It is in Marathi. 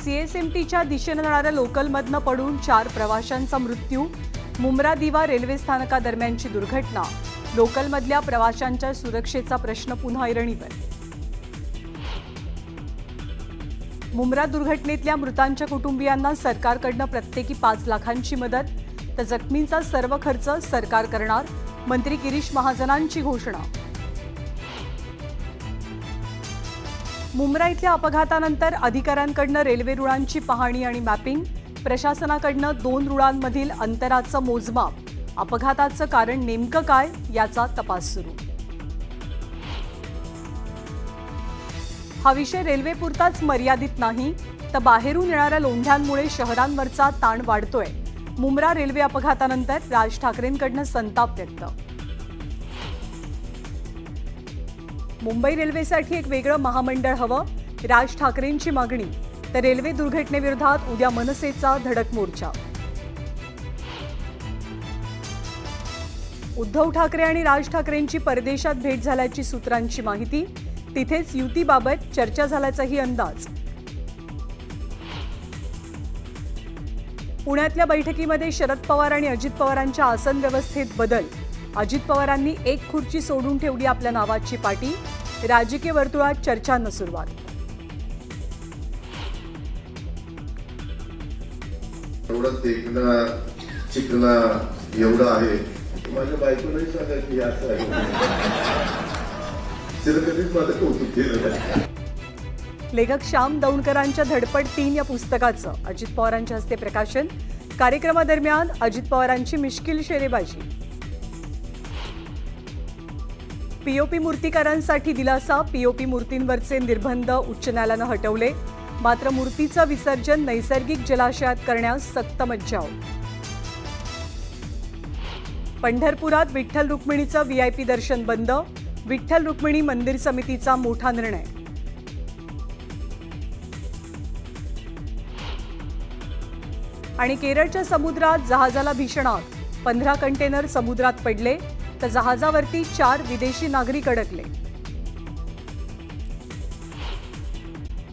सीएसएमटीच्या दिशेने जाणाऱ्या लोकलमधनं पडून 4 प्रवाशांचा मृत्यू. मुंब्रा दिवा रेल्वे स्थानकादरम्यानची दुर्घटना. लोकलमधल्या प्रवाशांच्या सुरक्षेचा प्रश्न पुन्हा ऐरणीवर. मुंब्रा दुर्घटनेतल्या मृतांच्या कुटुंबियांना सरकारकडून प्रत्येकी 5 लाखांची मदत. तर जखमींचा सर्व खर्च सरकार करणार. मंत्री गिरीश महाजनांची घोषणा. मुंब्रा इथल्या अपघातानंतर अधिकाऱ्यांकडून रेल्वे रुळांची पाहणी आणि मॅपिंग. प्रशासनाकडून 2 रुळांमधील अंतराचं मोजमाप. अपघाताचं कारण नेमकं काय याचा तपास सुरू. हा विषय रेल्वेपुरताच मर्यादित नाही, तर बाहेरून येणाऱ्या लोंढ्यांमुळे शहरांवरचा ताण वाढतोय. मुंब्रा रेल्वे अपघातानंतर राज ठाकरेंकडून संताप व्यक्त. मुंबई रेल्वेसाठी एक वेगळं महामंडळ हवं, राज ठाकरेंची मागणी. तर रेल्वे दुर्घटनेविरोधात उद्या मनसेचा धडक मोर्चा. उद्धव ठाकरे आणि राज ठाकरेंची परदेशात भेट झाल्याची सूत्रांची माहिती. तिथेच युतीबाबत चर्चा झाल्याचाही अंदाज. पुण्यातल्या बैठकीमध्ये शरद पवार आणि अजित पवारांच्या आसन व्यवस्थेत बदल. अजित पवारांनी एक खुर्ची सोडून ठेवली आपल्या नावाची पाटी. राजकीय वर्तुळात चर्चांना सुरुवात. एवढं देखणं चिकणं एवढं आहे. माझ्या बायकोलाही सांगा की असं आहे. तिला कधीच माझं कौतुक केलं नाही. लेखक श्याम दौंडकरांच्या धडपड 3 या पुस्तकाचं अजित पवारांच्या हस्ते प्रकाशन. कार्यक्रमादरम्यान अजित पवारांची मिश्किल शेरेबाजी. पीओपी मूर्तीकारांसाठी दिलासा. पीओपी मूर्तींवरचे निर्बंध उच्च न्यायालयानं हटवले. मात्र मूर्तीचं विसर्जन नैसर्गिक जलाशयात करण्यास सक्त मज्जाव. पंढरपुरात विठ्ठल रुक्मिणीचं व्हीआयपी दर्शन बंद. विठ्ठल रुक्मिणी मंदिर समितीचा मोठा निर्णय. आणि केरळच्या समुद्रात जहाजाला भीषण आग. 15 कंटेनर समुद्रात पडले, तर जहाजावरती 4 विदेशी नागरिक अडकले.